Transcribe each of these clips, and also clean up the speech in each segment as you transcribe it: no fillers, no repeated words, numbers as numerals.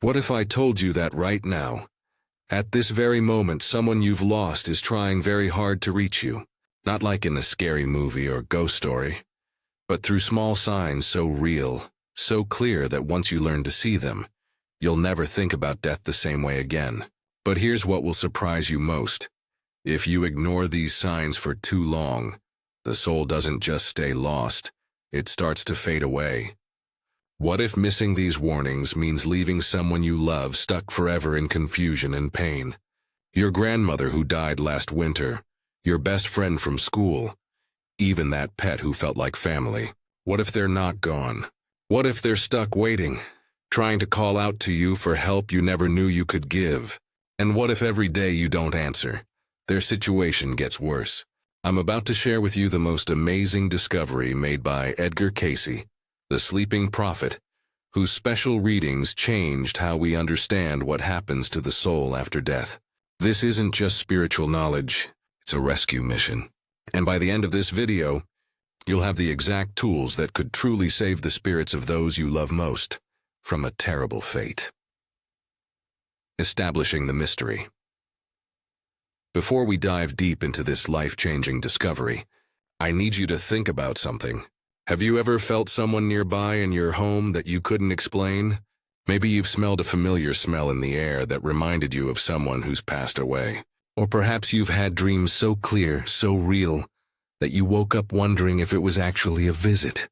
What if I told you that right now, at this very moment, someone you've lost is trying very hard to reach you? Not like in a scary movie or ghost story, but through small signs so real, so clear that once you learn to see them, you'll never think about death the same way again. But here's what will surprise you most. If you ignore these signs for too long, the soul doesn't just stay lost, it starts to fade away. What if missing these warnings means leaving someone you love stuck forever in confusion and pain? Your grandmother who died last winter, your best friend from school, even that pet who felt like family. What if they're not gone? What if they're stuck waiting, trying to call out to you for help you never knew you could give? And what if every day you don't answer, their situation gets worse? I'm about to share with you the most amazing discovery made by Edgar Cayce, the sleeping prophet, whose special readings changed how we understand what happens to the soul after death. This isn't just spiritual knowledge, it's a rescue mission. And by the end of this video, you'll have the exact tools that could truly save the spirits of those you love most from a terrible fate. Establishing the mystery. Before we dive deep into this life-changing discovery, I need you to think about something. Have you ever felt someone nearby in your home that you couldn't explain? Maybe you've smelled a familiar smell in the air that reminded you of someone who's passed away. Or perhaps you've had dreams so clear, so real, that you woke up wondering if it was actually a visit.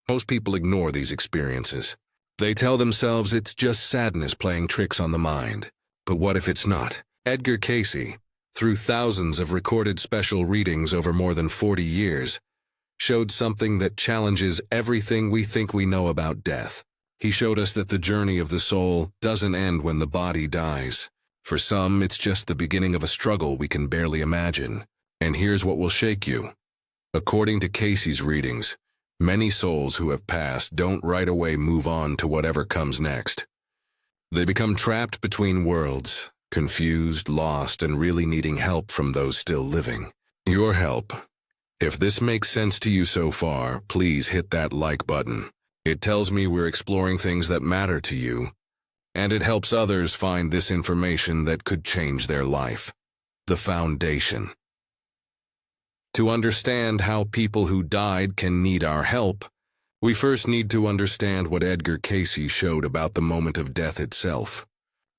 Most people ignore these experiences. They tell themselves it's just sadness playing tricks on the mind. But what if it's not? Edgar Cayce, through thousands of recorded special readings over more than 40 years, showed something that challenges everything we think we know about death. He showed us that the journey of the soul doesn't end when the body dies. For some, it's just the beginning of a struggle we can barely imagine. And here's what will shake you. According to Cayce's readings, many souls who have passed don't right away move on to whatever comes next. They become trapped between worlds, confused, lost, and really needing help from those still living. Your help. If this makes sense to you so far, please hit that like button. It tells me we're exploring things that matter to you, and it helps others find this information that could change their life. The foundation. To understand how people who died can need our help, we first need to understand what Edgar Cayce showed about the moment of death itself.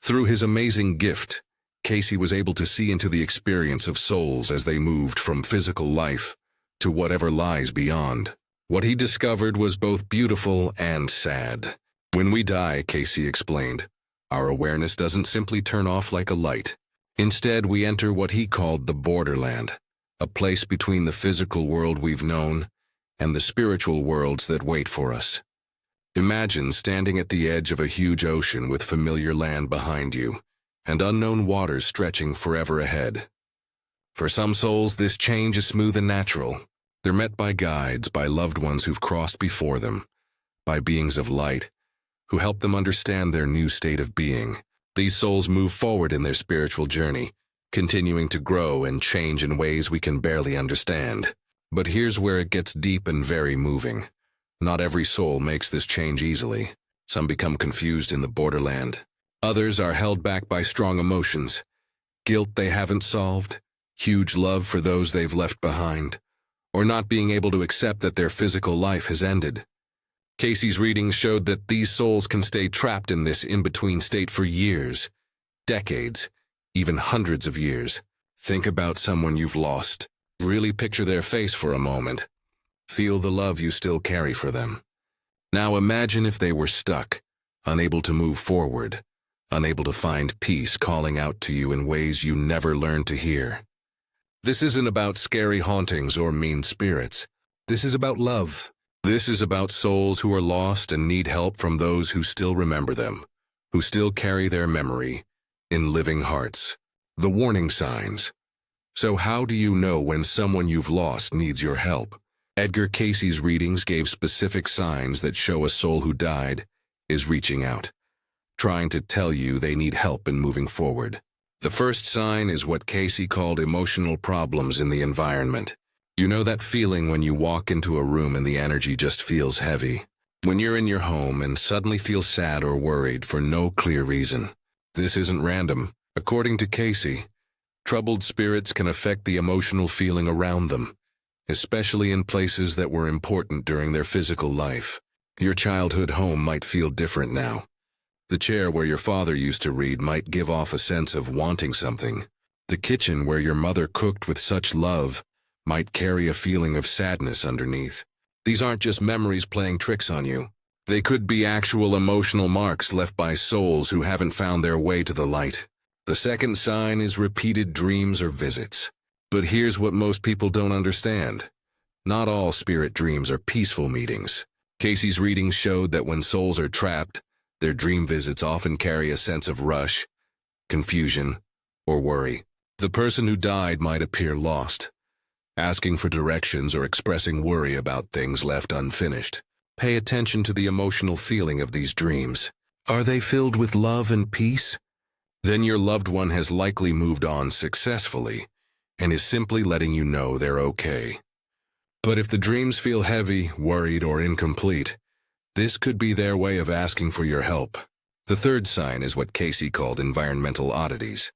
Through his amazing gift, Cayce was able to see into the experience of souls as they moved from physical life to whatever lies beyond. What he discovered was both beautiful and sad. When we die, Cayce explained, our awareness doesn't simply turn off like a light. Instead, we enter what he called the borderland, a place between the physical world we've known and the spiritual worlds that wait for us. Imagine standing at the edge of a huge ocean with familiar land behind you and unknown waters stretching forever ahead. For some souls, this change is smooth and natural. They're met by guides, by loved ones who've crossed before them, by beings of light who help them understand their new state of being. These souls move forward in their spiritual journey, continuing to grow and change in ways we can barely understand. But here's where it gets deep and very moving. Not every soul makes this change easily. Some become confused in the borderland. Others are held back by strong emotions, guilt they haven't solved, huge love for those they've left behind, or not being able to accept that their physical life has ended. Cayce's readings showed that these souls can stay trapped in this in-between state for years, decades, even hundreds of years. Think about someone you've lost. Really picture their face for a moment. Feel the love you still carry for them. Now imagine if they were stuck, unable to move forward, unable to find peace, calling out to you in ways you never learned to hear. This isn't about scary hauntings or mean spirits. This is about love. This is about souls who are lost and need help from those who still remember them, who still carry their memory in living hearts. The warning signs. So how do you know when someone you've lost needs your help? Edgar Cayce's readings gave specific signs that show a soul who died is reaching out, trying to tell you they need help in moving forward. The first sign is what Cayce called emotional problems in the environment. You know that feeling when you walk into a room and the energy just feels heavy? When you're in your home and suddenly feel sad or worried for no clear reason. This isn't random. According to Cayce, troubled spirits can affect the emotional feeling around them, especially in places that were important during their physical life. Your childhood home might feel different now. The chair where your father used to read might give off a sense of wanting something. The kitchen where your mother cooked with such love might carry a feeling of sadness underneath. These aren't just memories playing tricks on you. They could be actual emotional marks left by souls who haven't found their way to the light. The second sign is repeated dreams or visits. But here's what most people don't understand. Not all spirit dreams are peaceful meetings. Cayce's readings showed that when souls are trapped, their dream visits often carry a sense of rush, confusion, or worry. The person who died might appear lost, asking for directions or expressing worry about things left unfinished. Pay attention to the emotional feeling of these dreams. Are they filled with love and peace? Then your loved one has likely moved on successfully and is simply letting you know they're okay. But if the dreams feel heavy, worried, or incomplete, this could be their way of asking for your help. The third sign is what Cayce called environmental oddities.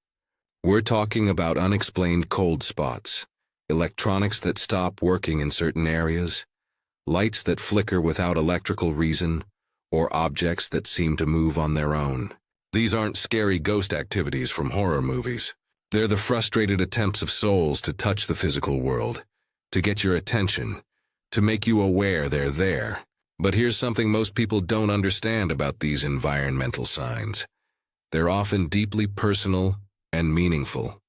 We're talking about unexplained cold spots, electronics that stop working in certain areas, lights that flicker without electrical reason, or objects that seem to move on their own. These aren't scary ghost activities from horror movies. They're the frustrated attempts of souls to touch the physical world, to get your attention, to make you aware they're there. But here's something most people don't understand about these environmental signs. They're often deeply personal and meaningful.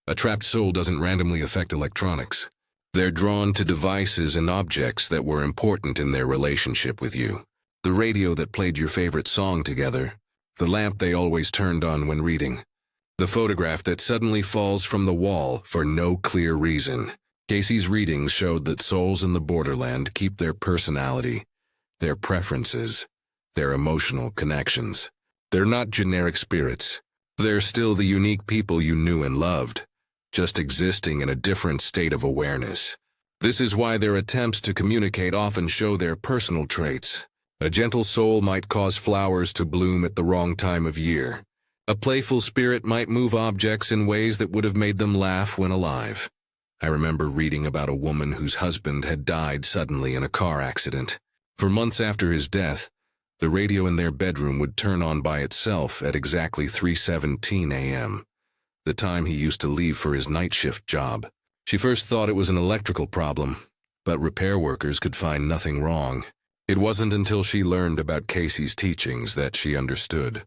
A trapped soul doesn't randomly affect electronics. They're drawn to devices and objects that were important in their relationship with you. The radio that played your favorite song together, the lamp they always turned on when reading, the photograph that suddenly falls from the wall for no clear reason. Cayce's readings showed that souls in the borderland keep their personality, their preferences, their emotional connections. They're not generic spirits. They're still the unique people you knew and loved, just existing in a different state of awareness. This is why their attempts to communicate often show their personal traits. A gentle soul might cause flowers to bloom at the wrong time of year. A playful spirit might move objects in ways that would have made them laugh when alive. I remember reading about a woman whose husband had died suddenly in a car accident. For months after his death, the radio in their bedroom would turn on by itself at exactly 3:17 a.m., the time he used to leave for his night shift job. She first thought it was an electrical problem, but repair workers could find nothing wrong. It wasn't until she learned about Cayce's teachings that she understood.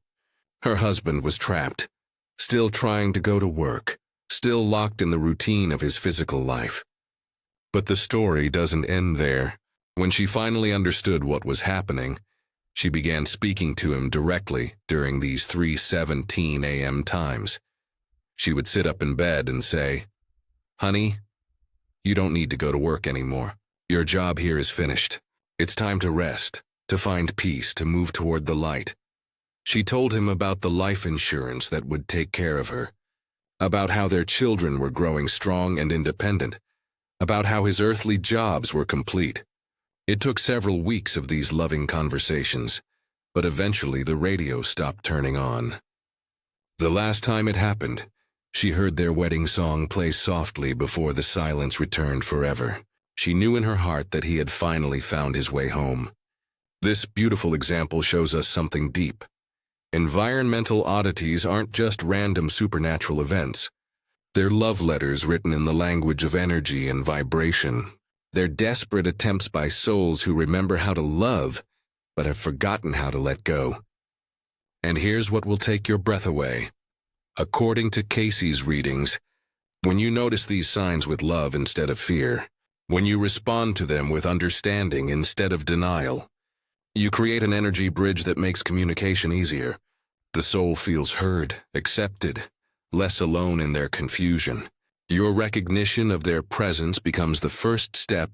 Her husband was trapped, still trying to go to work, still locked in the routine of his physical life. But the story doesn't end there. When she finally understood what was happening, she began speaking to him directly during these 3:17 a.m. times. She would sit up in bed and say, "Honey, you don't need to go to work anymore. Your job here is finished. It's time to rest, to find peace, to move toward the light." She told him about the life insurance that would take care of her, about how their children were growing strong and independent, about how his earthly jobs were complete. It took several weeks of these loving conversations, but eventually the radio stopped turning on. The last time it happened, she heard their wedding song play softly before the silence returned forever. She knew in her heart that he had finally found his way home. This beautiful example shows us something deep. Environmental oddities aren't just random supernatural events. They're love letters written in the language of energy and vibration. They're desperate attempts by souls who remember how to love, but have forgotten how to let go. And here's what will take your breath away. According to Cayce's readings, when you notice these signs with love instead of fear, when you respond to them with understanding instead of denial, you create an energy bridge that makes communication easier. The soul feels heard, accepted, less alone in their confusion. Your recognition of their presence becomes the first step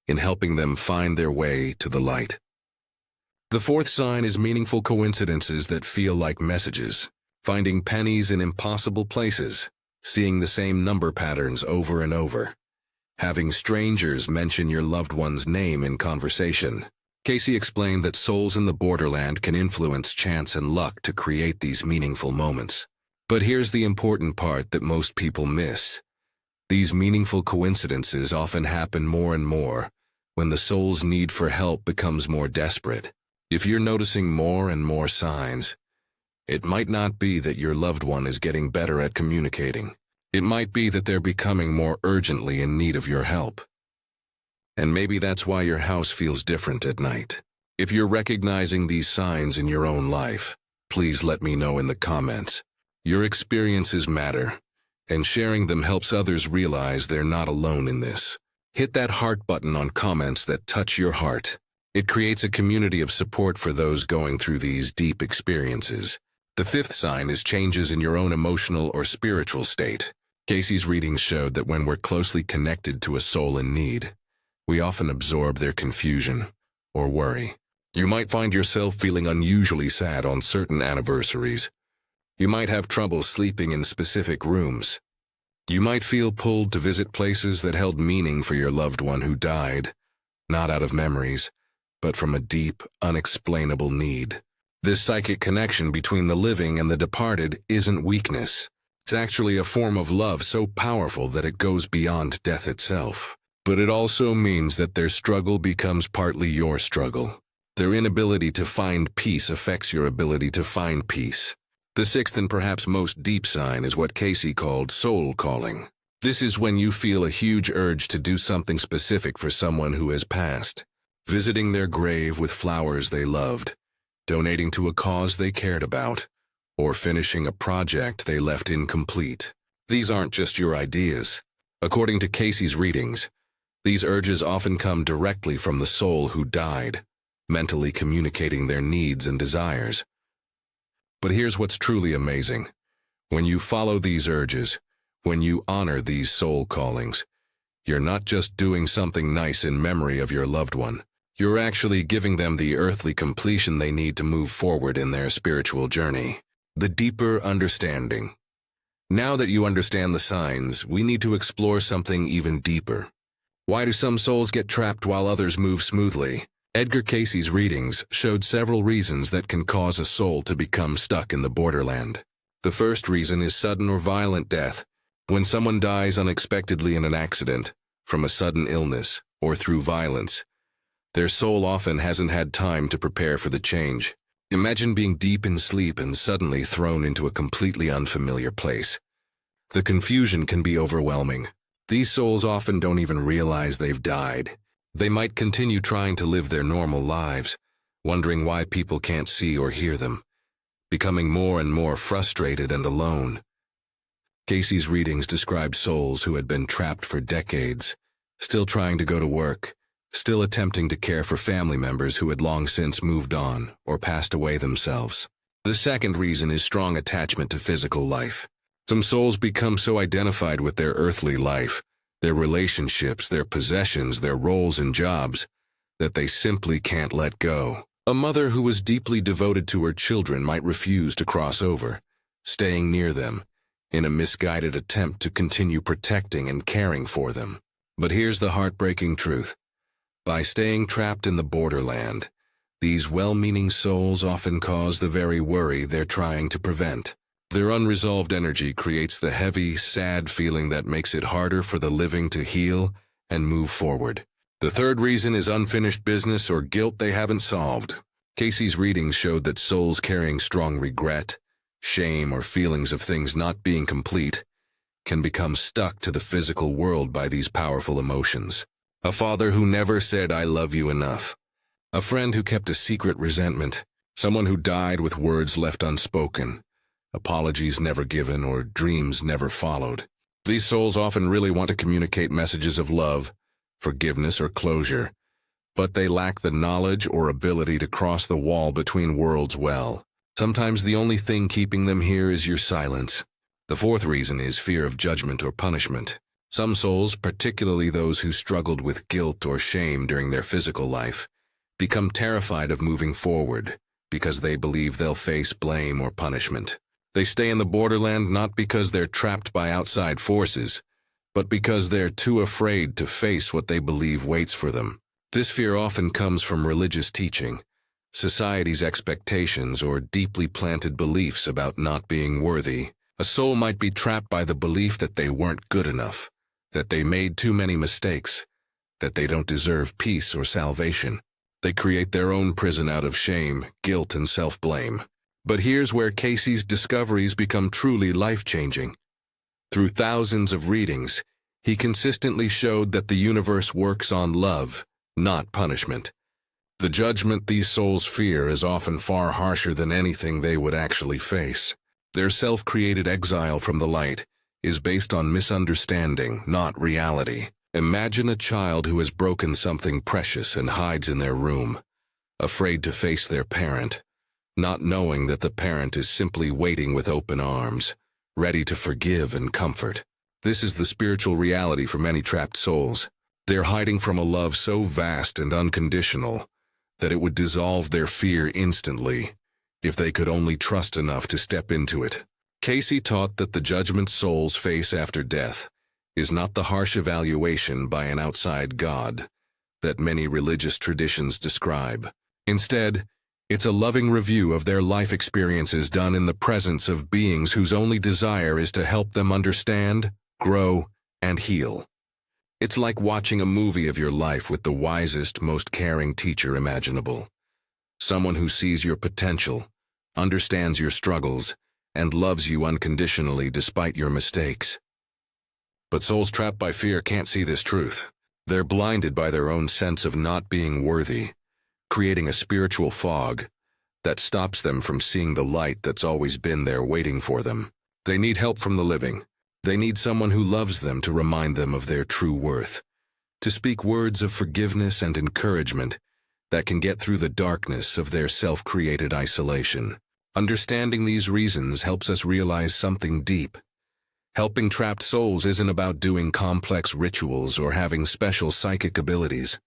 in helping them find their way to the light. The fourth sign is meaningful coincidences that feel like messages. Finding pennies in impossible places, seeing the same number patterns over and over, having strangers mention your loved one's name in conversation. Cayce explained that souls in the borderland can influence chance and luck to create these meaningful moments. But here's the important part that most people miss. These meaningful coincidences often happen more and more when the soul's need for help becomes more desperate. If you're noticing more and more signs, it might not be that your loved one is getting better at communicating. It might be that they're becoming more urgently in need of your help. And maybe that's why your house feels different at night. If you're recognizing these signs in your own life, please let me know in the comments. Your experiences matter, and sharing them helps others realize they're not alone in this. Hit that heart button on comments that touch your heart. It creates a community of support for those going through these deep experiences. The fifth sign is changes in your own emotional or spiritual state. Cayce's readings showed that when we're closely connected to a soul in need, we often absorb their confusion or worry. You might find yourself feeling unusually sad on certain anniversaries. You might have trouble sleeping in specific rooms. You might feel pulled to visit places that held meaning for your loved one who died, not out of memories, but from a deep, unexplainable need. This psychic connection between the living and the departed isn't weakness. It's actually a form of love so powerful that it goes beyond death itself. But it also means that their struggle becomes partly your struggle. Their inability to find peace affects your ability to find peace. The sixth and perhaps most deep sign is what Cayce called soul calling. This is when you feel a huge urge to do something specific for someone who has passed. Visiting their grave with flowers they loved, donating to a cause they cared about, or finishing a project they left incomplete. These aren't just your ideas. According to Cayce's readings, these urges often come directly from the soul who died, mentally communicating their needs and desires. But here's what's truly amazing. When you follow these urges, when you honor these soul callings, you're not just doing something nice in memory of your loved one. You're actually giving them the earthly completion they need to move forward in their spiritual journey. The deeper understanding. Now that you understand the signs, we need to explore something even deeper. Why do some souls get trapped while others move smoothly? Edgar Cayce's readings showed several reasons that can cause a soul to become stuck in the borderland. The first reason is sudden or violent death. When someone dies unexpectedly in an accident, from a sudden illness, or through violence, their soul often hasn't had time to prepare for the change. Imagine being deep in sleep and suddenly thrown into a completely unfamiliar place. The confusion can be overwhelming. These souls often don't even realize they've died. They might continue trying to live their normal lives, wondering why people can't see or hear them, becoming more and more frustrated and alone. Cayce's readings described souls who had been trapped for decades, still trying to go to work, still attempting to care for family members who had long since moved on or passed away themselves. The second reason is strong attachment to physical life. Some souls become so identified with their earthly life, their relationships, their possessions, their roles and jobs, that they simply can't let go. A mother who was deeply devoted to her children might refuse to cross over, staying near them, in a misguided attempt to continue protecting and caring for them. But here's the heartbreaking truth. By staying trapped in the borderland, these well-meaning souls often cause the very worry they're trying to prevent. Their unresolved energy creates the heavy, sad feeling that makes it harder for the living to heal and move forward. The third reason is unfinished business or guilt they haven't solved. Cayce's readings showed that souls carrying strong regret, shame, or feelings of things not being complete can become stuck to the physical world by these powerful emotions. A father who never said, "I love you" enough. A friend who kept a secret resentment. Someone who died with words left unspoken. Apologies never given, or dreams never followed. These souls often really want to communicate messages of love, forgiveness, or closure, but they lack the knowledge or ability to cross the wall between worlds well. Sometimes the only thing keeping them here is your silence. The fourth reason is fear of judgment or punishment. Some souls, particularly those who struggled with guilt or shame during their physical life, become terrified of moving forward because they believe they'll face blame or punishment. They stay in the borderland not because they're trapped by outside forces, but because they're too afraid to face what they believe waits for them. This fear often comes from religious teaching, society's expectations, or deeply planted beliefs about not being worthy. A soul might be trapped by the belief that they weren't good enough, that they made too many mistakes, that they don't deserve peace or salvation. They create their own prison out of shame, guilt, and self-blame. But here's where Cayce's discoveries become truly life-changing. Through thousands of readings, he consistently showed that the universe works on love, not punishment. The judgment these souls fear is often far harsher than anything they would actually face. Their self-created exile from the light is based on misunderstanding, not reality. Imagine a child who has broken something precious and hides in their room, afraid to face their parent, not knowing that the parent is simply waiting with open arms, ready to forgive and comfort. This is the spiritual reality for many trapped souls. They're hiding from a love so vast and unconditional that it would dissolve their fear instantly if they could only trust enough to step into it. Cayce taught that the judgment souls face after death is not the harsh evaluation by an outside God that many religious traditions describe. Instead, it's a loving review of their life experiences done in the presence of beings whose only desire is to help them understand, grow, and heal. It's like watching a movie of your life with the wisest, most caring teacher imaginable. Someone who sees your potential, understands your struggles, and loves you unconditionally despite your mistakes. But souls trapped by fear can't see this truth. They're blinded by their own sense of not being worthy, creating a spiritual fog that stops them from seeing the light that's always been there waiting for them. They need help from the living. They need someone who loves them to remind them of their true worth, to speak words of forgiveness and encouragement that can get through the darkness of their self-created isolation. Understanding these reasons helps us realize something deep. Helping trapped souls isn't about doing complex rituals or having special psychic abilities.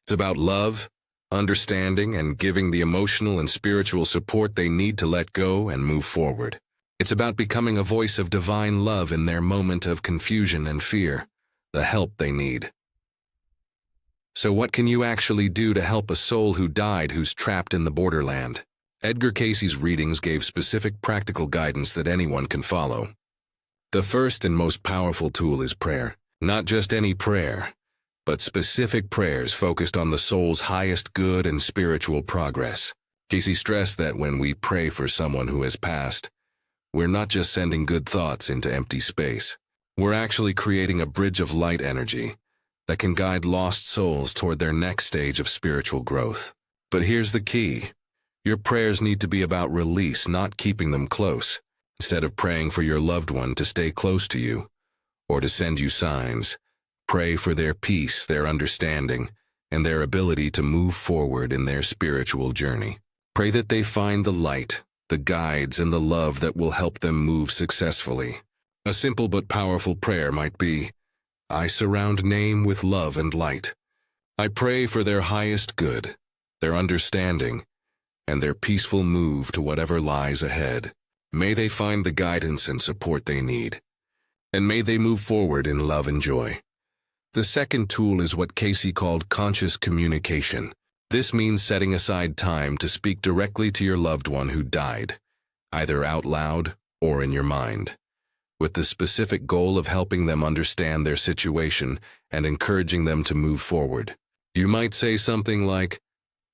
It's about love, understanding, and giving the emotional and spiritual support they need to let go and move forward. It's about becoming a voice of divine love in their moment of confusion and fear, the help they need. So what can you actually do to help a soul who died who's trapped in the borderland? Edgar Cayce's readings gave specific practical guidance that anyone can follow. The first and most powerful tool is prayer. Not just any prayer, but specific prayers focused on the soul's highest good and spiritual progress. Cayce stressed that when we pray for someone who has passed, we're not just sending good thoughts into empty space. We're actually creating a bridge of light energy that can guide lost souls toward their next stage of spiritual growth. But here's the key. Your prayers need to be about release, not keeping them close. Instead of praying for your loved one to stay close to you or to send you signs, pray for their peace, their understanding, and their ability to move forward in their spiritual journey. Pray that they find the light, the guides, and the love that will help them move successfully. A simple but powerful prayer might be, I surround name with love and light. I pray for their highest good, their understanding, and their peaceful move to whatever lies ahead. May they find the guidance and support they need, and may they move forward in love and joy. The second tool is what Cayce called conscious communication. This means setting aside time to speak directly to your loved one who died, either out loud or in your mind, with the specific goal of helping them understand their situation and encouraging them to move forward. You might say something like,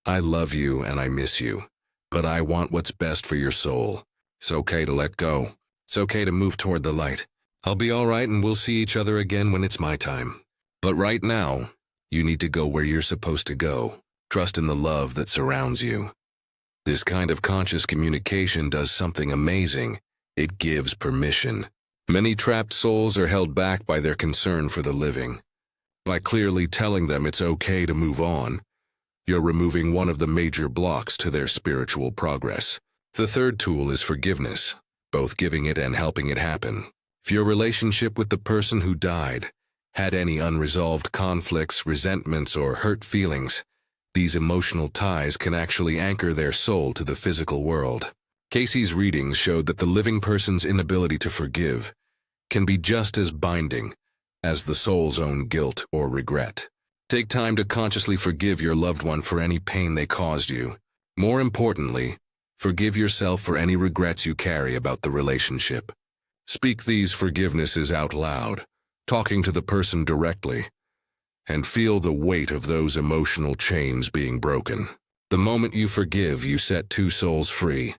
I love you and I miss you, but I want what's best for your soul. It's okay to let go. It's okay to move toward the light. I'll be all right and we'll see each other again when it's my time. But right now, you need to go where you're supposed to go. Trust in the love that surrounds you. This kind of conscious communication does something amazing. It gives permission. Many trapped souls are held back by their concern for the living. By clearly telling them it's okay to move on, you're removing one of the major blocks to their spiritual progress. The third tool is forgiveness, both giving it and helping it happen. If your relationship with the person who died had any unresolved conflicts, resentments, or hurt feelings, these emotional ties can actually anchor their soul to the physical world. Cayce's readings showed that the living person's inability to forgive can be just as binding as the soul's own guilt or regret. Take time to consciously forgive your loved one for any pain they caused you. More importantly, forgive yourself for any regrets you carry about the relationship. Speak these forgivenesses out loud, talking to the person directly, and feel the weight of those emotional chains being broken. The moment you forgive, you set two souls free,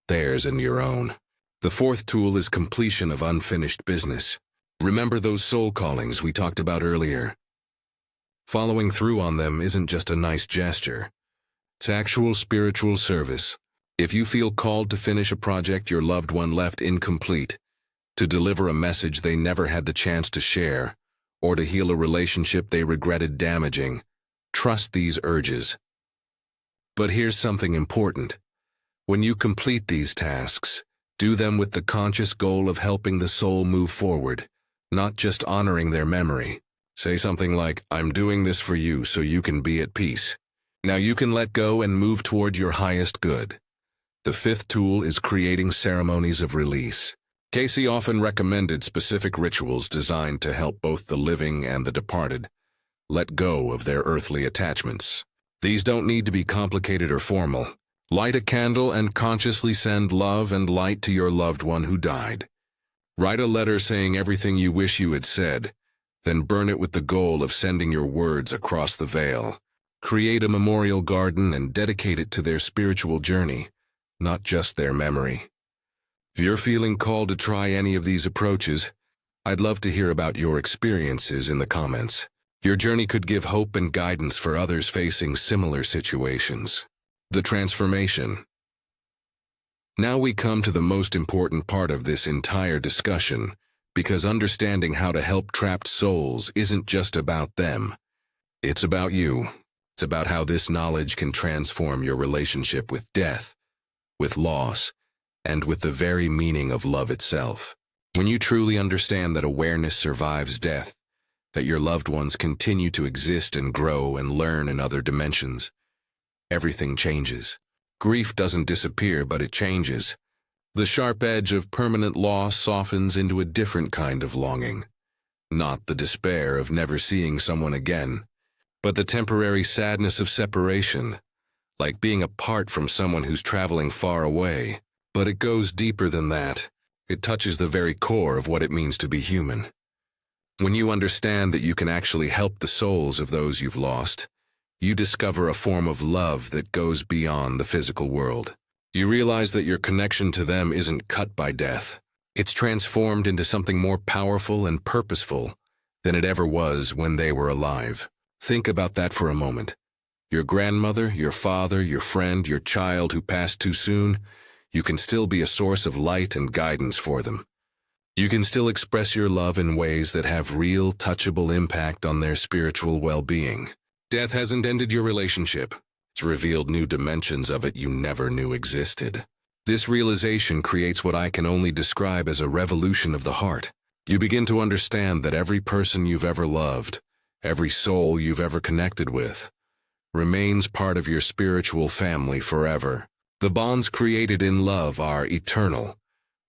theirs and your own. The fourth tool is completion of unfinished business. Remember those soul callings we talked about earlier? Following through on them isn't just a nice gesture. It's actual spiritual service. If you feel called to finish a project your loved one left incomplete, to deliver a message they never had the chance to share, or to heal a relationship they regretted damaging, trust these urges. But here's something important. When you complete these tasks, do them with the conscious goal of helping the soul move forward, not just honoring their memory. Say something like, "I'm doing this for you so you can be at peace. Now you can let go and move toward your highest good." The fifth tool is creating ceremonies of release. Cayce often recommended specific rituals designed to help both the living and the departed let go of their earthly attachments. These don't need to be complicated or formal. Light a candle and consciously send love and light to your loved one who died. Write a letter saying everything you wish you had said, then burn it with the goal of sending your words across the veil. Create a memorial garden and dedicate it to their spiritual journey, not just their memory. If you're feeling called to try any of these approaches, I'd love to hear about your experiences in the comments. Your journey could give hope and guidance for others facing similar situations. The transformation. Now we come to the most important part of this entire discussion, because understanding how to help trapped souls isn't just about them. It's about you. It's about how this knowledge can transform your relationship with death, with loss, and with the very meaning of love itself. When you truly understand that awareness survives death, that your loved ones continue to exist and grow and learn in other dimensions, everything changes. Grief doesn't disappear, but it changes. The sharp edge of permanent loss softens into a different kind of longing. Not the despair of never seeing someone again, but the temporary sadness of separation, like being apart from someone who's traveling far away. But it goes deeper than that. It touches the very core of what it means to be human. When you understand that you can actually help the souls of those you've lost, you discover a form of love that goes beyond the physical world. You realize that your connection to them isn't cut by death. It's transformed into something more powerful and purposeful than it ever was when they were alive. Think about that for a moment. Your grandmother, your father, your friend, your child who passed too soon, you can still be a source of light and guidance for them. You can still express your love in ways that have real, touchable impact on their spiritual well-being. Death hasn't ended your relationship. It's revealed new dimensions of it you never knew existed. This realization creates what I can only describe as a revolution of the heart. You begin to understand that every person you've ever loved, every soul you've ever connected with, remains part of your spiritual family forever. The bonds created in love are eternal,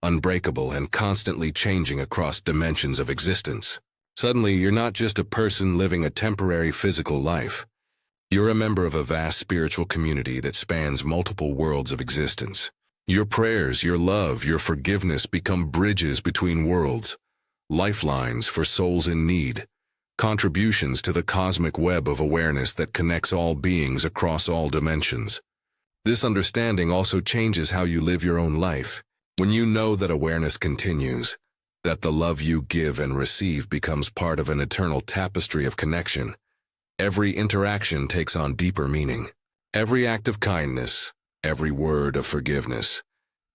unbreakable, and constantly changing across dimensions of existence. Suddenly, you're not just a person living a temporary physical life. You're a member of a vast spiritual community that spans multiple worlds of existence. Your prayers, your love, your forgiveness become bridges between worlds, lifelines for souls in need, contributions to the cosmic web of awareness that connects all beings across all dimensions. This understanding also changes how you live your own life. When you know that awareness continues, that the love you give and receive becomes part of an eternal tapestry of connection, every interaction takes on deeper meaning. Every act of kindness, every word of forgiveness,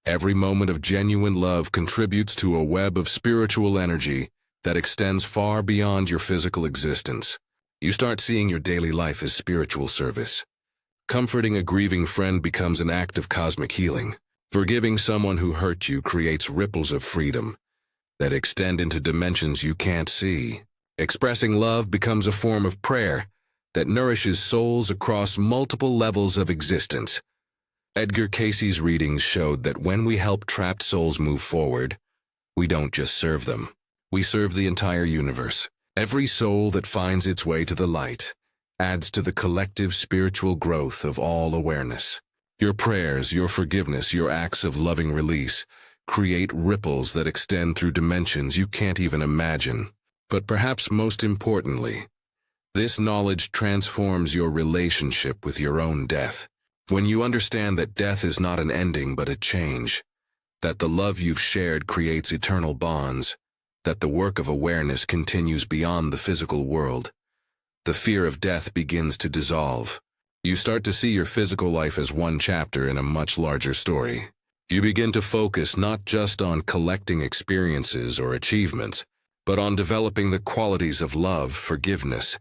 every moment of genuine love contributes to a web of spiritual energy that extends far beyond your physical existence. You start seeing your daily life as spiritual service. Comforting a grieving friend becomes an act of cosmic healing. Forgiving someone who hurt you creates ripples of freedom that extend into dimensions you can't see. Expressing love becomes a form of prayer that nourishes souls across multiple levels of existence. Edgar Cayce's readings showed that when we help trapped souls move forward, we don't just serve them. We serve the entire universe. Every soul that finds its way to the light, adds to the collective spiritual growth of all awareness. Your prayers, your forgiveness, your acts of loving release create ripples that extend through dimensions you can't even imagine. But perhaps most importantly, this knowledge transforms your relationship with your own death. When you understand that death is not an ending but a change, that the love you've shared creates eternal bonds, that the work of awareness continues beyond the physical world, the fear of death begins to dissolve. You start to see your physical life as one chapter in a much larger story. You begin to focus not just on collecting experiences or achievements, but on developing the qualities of love, forgiveness,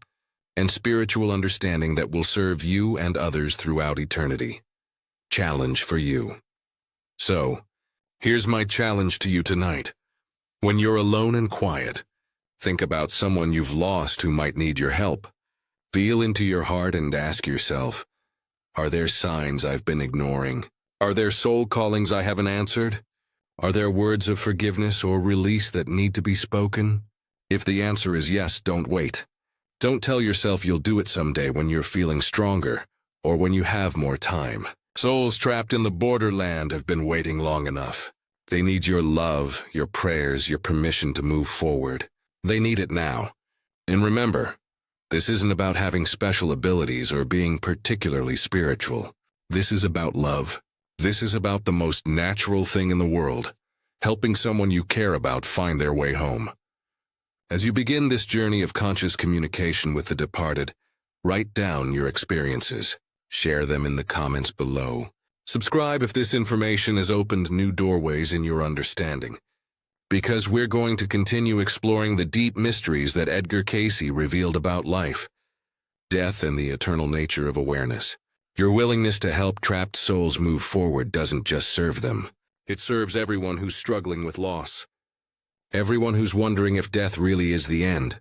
and spiritual understanding that will serve you and others throughout eternity. Challenge for you. So, here's my challenge to you tonight. When you're alone and quiet, think about someone you've lost who might need your help. Feel into your heart and ask yourself, are there signs I've been ignoring? Are there soul callings I haven't answered? Are there words of forgiveness or release that need to be spoken? If the answer is yes, don't wait. Don't tell yourself you'll do it someday when you're feeling stronger or when you have more time. Souls trapped in the borderland have been waiting long enough. They need your love, your prayers, your permission to move forward. They need it now. And remember, this isn't about having special abilities or being particularly spiritual. This is about love. This is about the most natural thing in the world, helping someone you care about find their way home. As you begin this journey of conscious communication with the departed, write down your experiences. Share them in the comments below. Subscribe if this information has opened new doorways in your understanding, because we're going to continue exploring the deep mysteries that Edgar Cayce revealed about life, death, and the eternal nature of awareness. Your willingness to help trapped souls move forward doesn't just serve them. It serves everyone who's struggling with loss. Everyone who's wondering if death really is the end.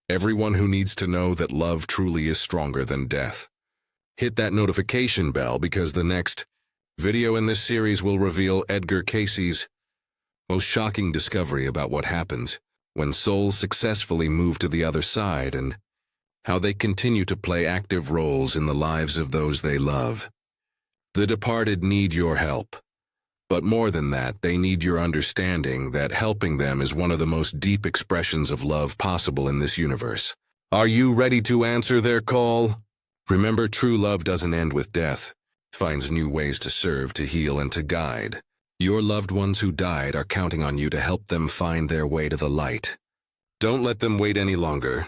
Everyone who needs to know that love truly is stronger than death. Hit that notification bell because the next video in this series will reveal Edgar Cayce's most shocking discovery about what happens when souls successfully move to the other side and how they continue to play active roles in the lives of those they love. The departed need your help. But more than that, they need your understanding that helping them is one of the most deep expressions of love possible in this universe. Are you ready to answer their call? Remember, true love doesn't end with death. It finds new ways to serve, to heal, and to guide. Your loved ones who died are counting on you to help them find their way to the light. Don't let them wait any longer.